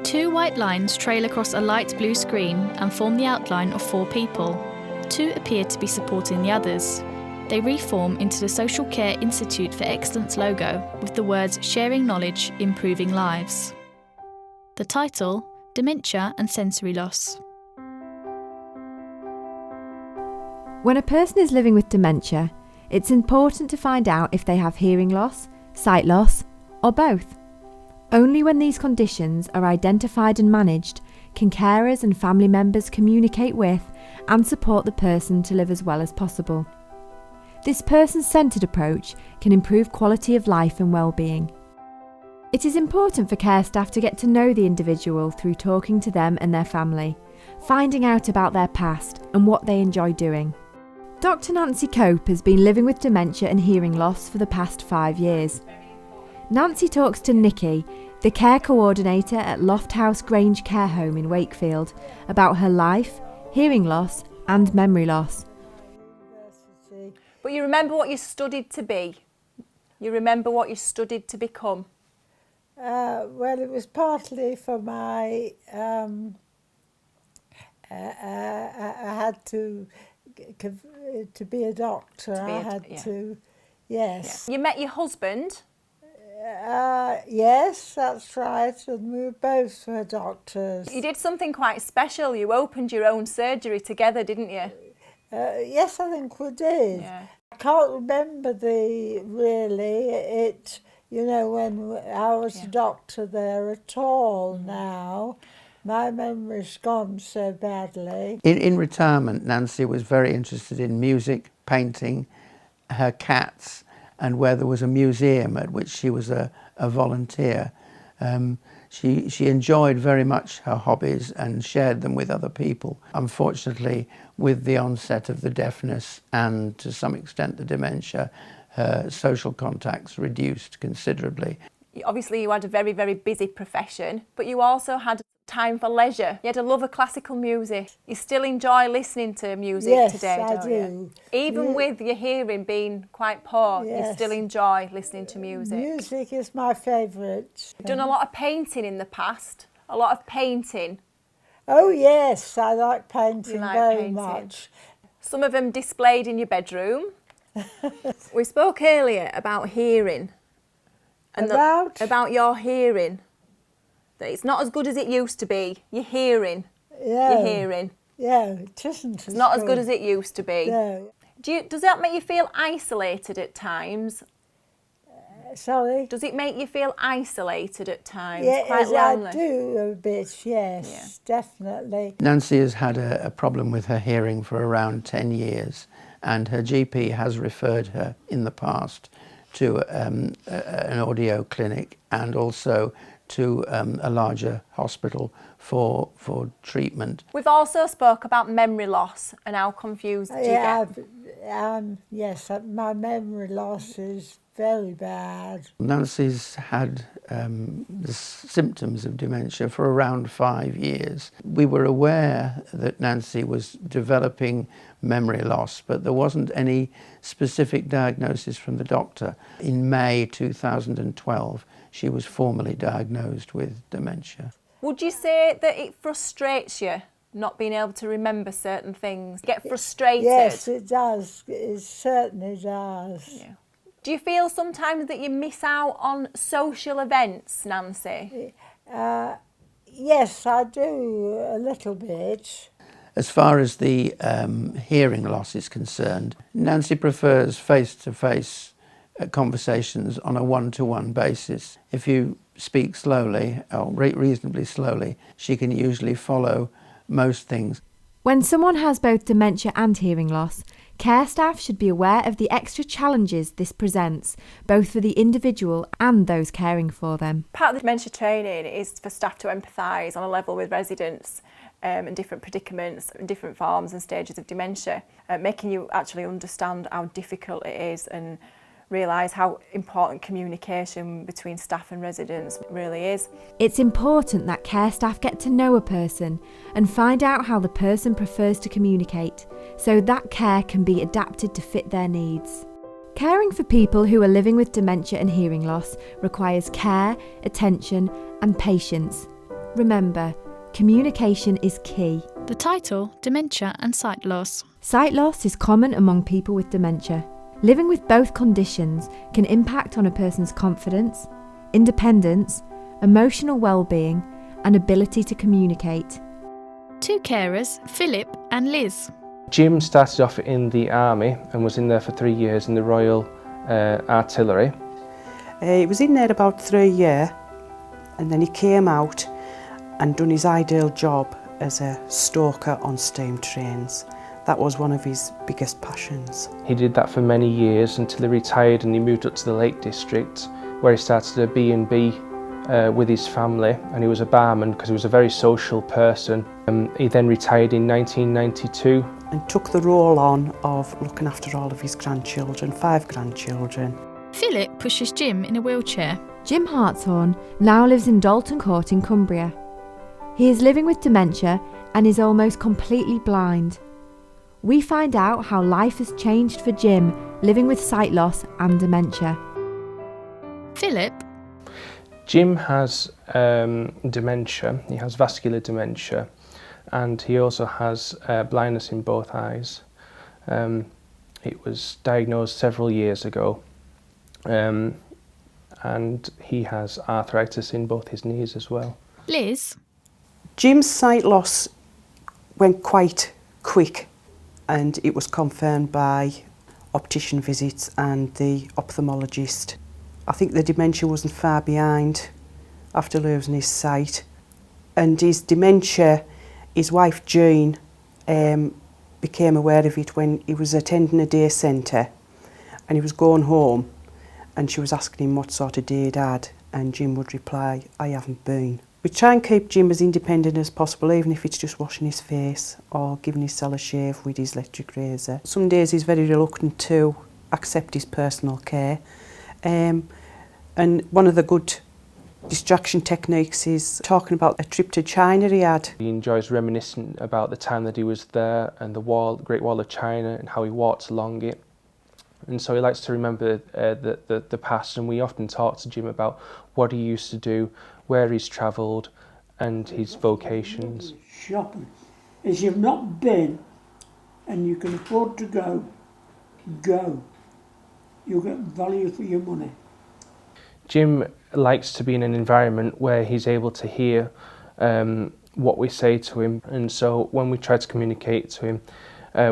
Two white lines trail across a light blue screen and form the outline of 4 people. 2 appear to be supporting the others. They reform into the Social Care Institute for Excellence logo with the words "Sharing Knowledge, Improving Lives." The title, Dementia and Sensory Loss. When a person is living with dementia, it's important to find out if they have hearing loss, sight loss, or both. Only when these conditions are identified and managed can carers and family members communicate with and support the person to live as well as possible. This person-centred approach can improve quality of life and well-being. It is important for care staff to get to know the individual through talking to them and their family, finding out about their past and what they enjoy doing. Dr. Nancy Cope has been living with dementia and hearing loss for the past 5 years. Nancy talks to Nikki, the care coordinator at Loft House Grange Care Home in Wakefield, about her life, hearing loss and memory loss. But you remember what you studied to be? You remember what you studied to become? Well, it was partly for my... I had to be a doctor. Yes. You met your husband? Yes, that's right, and we were both doctors. You did something quite special. You opened your own surgery together, didn't you? Yes, I think we did. Yeah. I can't remember when I was a doctor there at all now. My memory's gone so badly. In retirement, Nancy was very interested in music, painting, her cats, and where there was a museum at which she was a volunteer. She enjoyed very much her hobbies and shared them with other people. Unfortunately, with the onset of the deafness and to some extent the dementia, her social contacts reduced considerably. Obviously you had a very, very busy profession, but you also had time for leisure. You had a love of classical music. You still enjoy listening to music today, don't you? Yes, I do. Even with your hearing being quite poor, Yes. you still enjoy listening to music. Music is my favourite. You've done a lot of painting in the past, a lot of painting. Oh yes, I like painting very painting. much. Some of them displayed in your bedroom. We spoke earlier about hearing. And about your hearing. That it's not as good as it used to be. Your hearing. Yeah. Your hearing. Yeah, it isn't. It's not as good as it used to be. No. Does that make you feel isolated at times? Sorry? Does it make you feel isolated at times? Yes, Quite lonely? I do a bit, yes, definitely. Nancy has had a problem with her hearing for around 10 years, and her GP has referred her in the past to an audio clinic and also to a larger hospital for treatment. We've also spoke about memory loss and how confused you get. Yes, my memory loss is very bad. Nancy's had the symptoms of dementia for around 5 years. We were aware that Nancy was developing memory loss, but there wasn't any specific diagnosis from the doctor. In May 2012, she was formally diagnosed with dementia. Would you say that it frustrates you not being able to remember certain things? Get frustrated? Yes, it does. It certainly does. Yeah. Do you feel sometimes that you miss out on social events, Nancy? Yes, I do, a little bit. As far as the hearing loss is concerned, Nancy prefers face-to-face conversations on a one-to-one basis. If you speak slowly, or reasonably slowly, she can usually follow most things. When someone has both dementia and hearing loss, care staff should be aware of the extra challenges this presents, both for the individual and those caring for them. Part of the dementia training is for staff to empathise on a level with residents and different predicaments and different forms and stages of dementia, making you actually understand how difficult it is and realise how important communication between staff and residents really is. It's important that care staff get to know a person and find out how the person prefers to communicate, so that care can be adapted to fit their needs. Caring for people who are living with dementia and hearing loss requires care, attention and patience. Remember, communication is key. The title, Dementia and Sight Loss. Sight loss is common among people with dementia. Living with both conditions can impact on a person's confidence, independence, emotional well-being, and ability to communicate. Two carers, Philip and Liz. Jim started off in the army and was in there for 3 years in the Royal Artillery. He was in there about 3 years, and then he came out and done his ideal job as a stoker on steam trains. That was one of his biggest passions. He did that for many years until he retired and he moved up to the Lake District, where he started a B&B with his family, and he was a barman because he was a very social person. He then retired in 1992. And took the role on of looking after all of his grandchildren, 5 grandchildren. Philip pushes Jim in a wheelchair. Jim Hartshorn now lives in Dalton Court in Cumbria. He is living with dementia and is almost completely blind. We find out how life has changed for Jim living with sight loss and dementia. Philip. Jim has dementia. He has vascular dementia, and he also has blindness in both eyes. It was diagnosed several years ago, and he has arthritis in both his knees as well. Liz. Jim's sight loss went quite quick, and it was confirmed by optician visits and the ophthalmologist. I think the dementia wasn't far behind after losing his sight. And his dementia, his wife Jean became aware of it when he was attending a day centre, and he was going home, and she was asking him what sort of day he'd had, and Jim would reply, "I haven't been." We try and keep Jim as independent as possible, even if it's just washing his face or giving himself a shave with his electric razor. Some days he's very reluctant to accept his personal care. And one of the good distraction techniques is talking about a trip to China he had. He enjoys reminiscing about the time that he was there and the Great Wall of China, and how he walked along it. And so he likes to remember the past, and we often talk to Jim about what he used to do, where he's travelled, and his vocations. Shopping. If you've not been and you can afford to go, go. You'll get value for your money. Jim likes to be in an environment where he's able to hear what we say to him, and so when we try to communicate to him,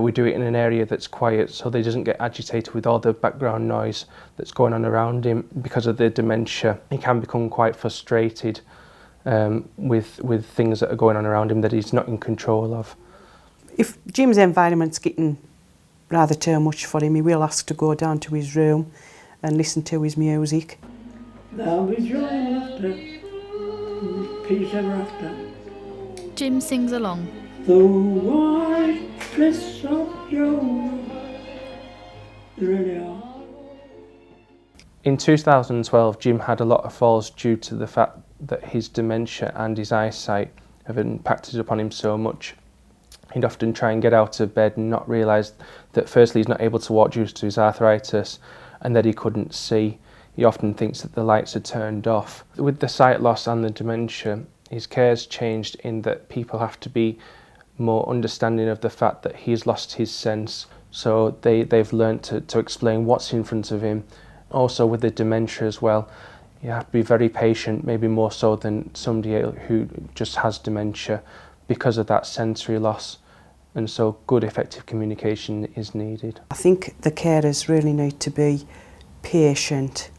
we do it in an area that's quiet so that he doesn't get agitated with all the background noise that's going on around him. Because of the dementia, he can become quite frustrated with things that are going on around him that he's not in control of. If Jim's environment's getting rather too much for him, he will ask to go down to his room and listen to his music. There'll be joy and laughter, peace ever after. Jim sings along. The white cliffs of Dover, they really are. In 2012, Jim had a lot of falls due to the fact that his dementia and his eyesight have impacted upon him so much. He'd often try and get out of bed and not realise that firstly he's not able to walk due to his arthritis, and that he couldn't see. He often thinks that the lights are turned off. With the sight loss and the dementia, his care's changed in that people have to be more understanding of the fact that he's lost his sense. So they've learnt to explain what's in front of him. Also with the dementia as well, you have to be very patient, maybe more so than somebody who just has dementia, because of that sensory loss. And so good effective communication is needed. I think the carers really need to be patient,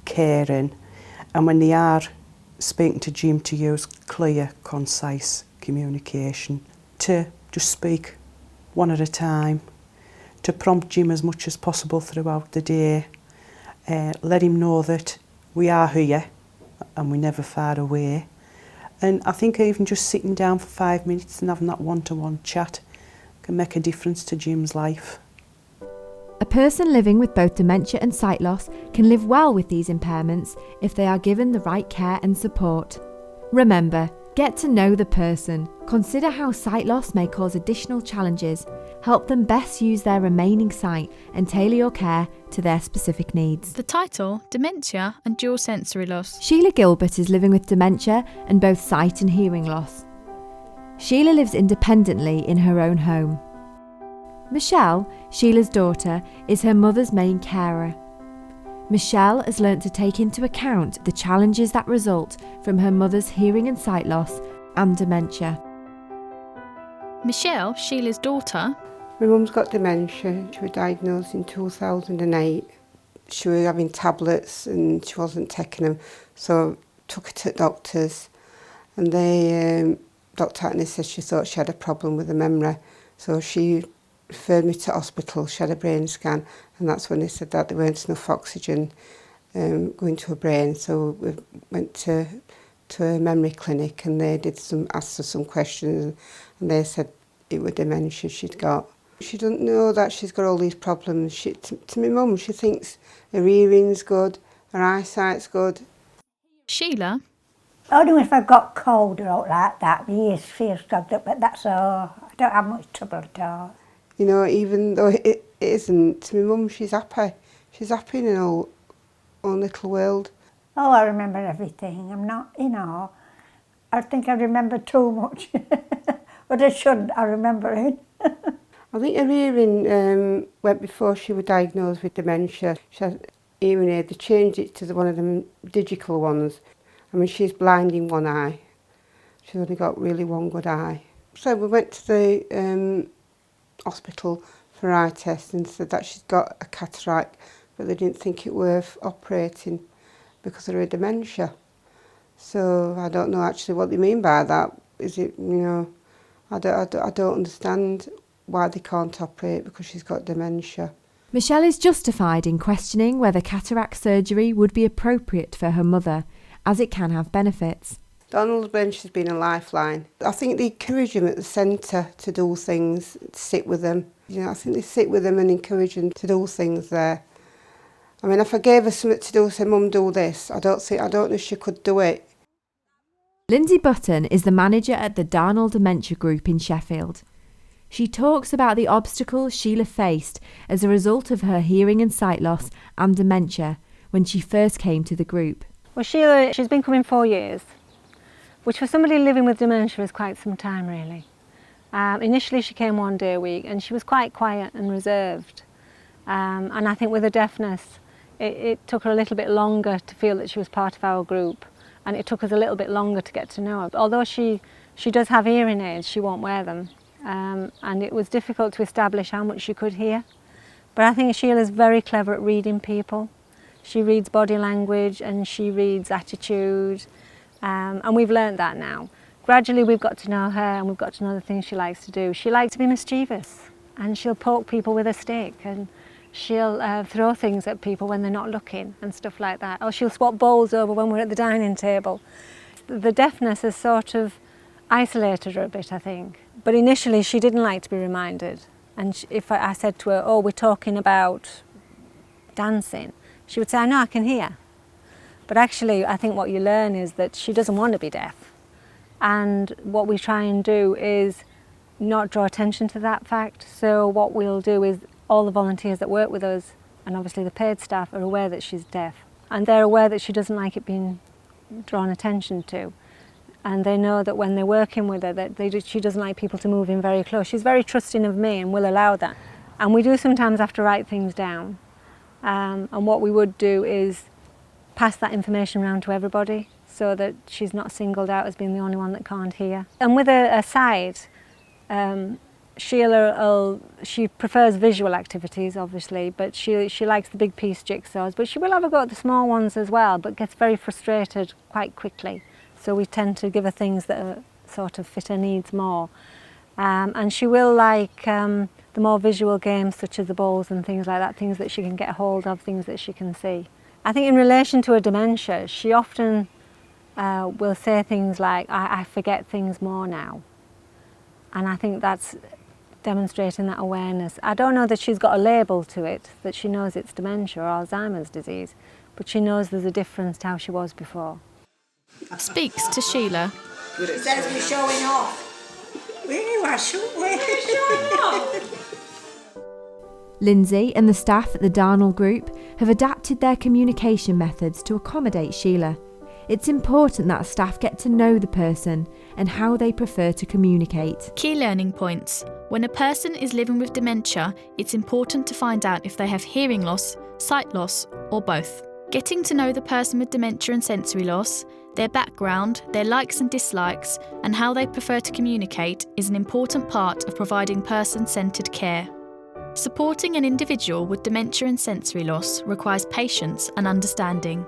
caring, and when they are speaking to Jim, to use clear, concise communication, to just speak one at a time, to prompt Jim as much as possible throughout the day, let him know that we are here and we're never far away. And I think even just sitting down for 5 minutes and having that one-to-one chat can make a difference to Jim's life. A person living with both dementia and sight loss can live well with these impairments if they are given the right care and support. Remember, Get to know the person, consider how sight loss may cause additional challenges, help them best use their remaining sight and tailor your care to their specific needs. The title, Dementia and Sensory Loss. Sheila Gilbert is living with dementia and both sight and hearing loss. Sheila lives independently in her own home. Michelle, Sheila's daughter, is her mother's main carer. Michelle has learnt to take into account the challenges that result from her mother's hearing and sight loss and dementia. Michelle, Sheila's daughter. My mum's got dementia. She was diagnosed in 2008. She was having tablets and she wasn't taking them, so took her to doctors, and they Dr. Atney said she thought she had a problem with the memory, so she referred me to hospital. She had a brain scan, and that's when they said that there weren't enough oxygen going to her brain. So we went to a memory clinic, and they asked her some questions, and they said it was dementia she'd got. She doesn't know that she's got all these problems. To my mum, she thinks her hearing's good, her eyesight's good. Sheila. Only if I've got cold or like that, my ears feel clogged up, but that's all. I don't have much trouble at all. You know, even though it isn't, to my mum, she's happy. She's happy in her own little world. Oh, I remember everything. I'm not, I think I remember too much. But I shouldn't, I remember it. I think her hearing went before she was diagnosed with dementia. She had hearing aid. They changed it to one of them digital ones. I mean, she's blind in one eye. She's only got really one good eye. So we went to the hospital for eye test and said that she's got a cataract, but they didn't think it worth operating because of her dementia. So I don't know actually what they mean by that. Is it, I don't understand why they can't operate because she's got dementia. Michelle is justified in questioning whether cataract surgery would be appropriate for her mother, as it can have benefits. Donald's Bench has been a lifeline. I think they encourage them at the centre to do things, to sit with them. I think they sit with them and encourage them to do things there. I mean, if I gave her something to do, say, Mum, do this, I don't know if she could do it. Lindsay Button is the manager at the Darnall Dementia Group in Sheffield. She talks about the obstacles Sheila faced as a result of her hearing and sight loss and dementia when she first came to the group. Well, Sheila, she's been coming 4 years, which for somebody living with dementia is quite some time, really. Initially, she came 1 day a week, and she was quite quiet and reserved. And I think with her deafness, it took her a little bit longer to feel that she was part of our group, and it took us a little bit longer to get to know her. Although she does have hearing aids, she won't wear them. And it was difficult to establish how much she could hear. But I think Sheila's very clever at reading people. She reads body language and she reads attitude, and we've learnt that now. Gradually we've got to know her and we've got to know the things she likes to do. She likes to be mischievous, and she'll poke people with a stick, and she'll throw things at people when they're not looking and stuff like that. Or she'll swap bowls over when we're at the dining table. The deafness has sort of isolated her a bit, I think. But initially she didn't like to be reminded. And if I said to her, oh, we're talking about dancing, she would say, I know, I can hear. But actually, I think what you learn is that she doesn't want to be deaf. And what we try and do is not draw attention to that fact. So what we'll do is all the volunteers that work with us, and obviously the paid staff, are aware that she's deaf. And they're aware that she doesn't like it being drawn attention to. And they know that when they're working with her, that she doesn't like people to move in very close. She's very trusting of me and will allow that. And we do sometimes have to write things down. And what we would do is pass that information around to everybody so that she's not singled out as being the only one that can't hear. And with her sight, Sheila, she prefers visual activities, obviously, but she likes the big piece jigsaws. But she will have a go at the small ones as well, but gets very frustrated quite quickly. So we tend to give her things that are sort of fit her needs more. And she will like the more visual games, such as the bowls and things like that, things that she can get hold of, things that she can see. I think in relation to her dementia, she often will say things like, I forget things more now. And I think that's demonstrating that awareness. I don't know that she's got a label to it, that she knows it's dementia or Alzheimer's disease, but she knows there's a difference to how she was before. Speaks to Sheila. good at Says we're showing off. We are showing off. Lindsay and the staff at the Darnell Group have adapted their communication methods to accommodate Sheila. It's important that staff get to know the person and how they prefer to communicate. Key learning points. When a person is living with dementia, it's important to find out if they have hearing loss, sight loss, or both. Getting to know the person with dementia and sensory loss, their background, their likes and dislikes, and how they prefer to communicate is an important part of providing person-centred care. Supporting an individual with dementia and sensory loss requires patience and understanding.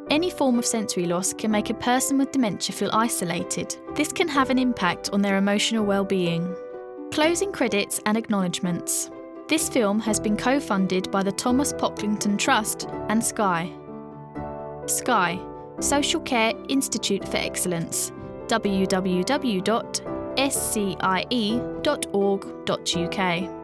Any form of sensory loss can make a person with dementia feel isolated. This can have an impact on their emotional well-being. Closing credits and acknowledgements. This film has been co-funded by the Thomas Pocklington Trust and Sky. Sky, Social Care Institute for Excellence, www.scie.org.uk.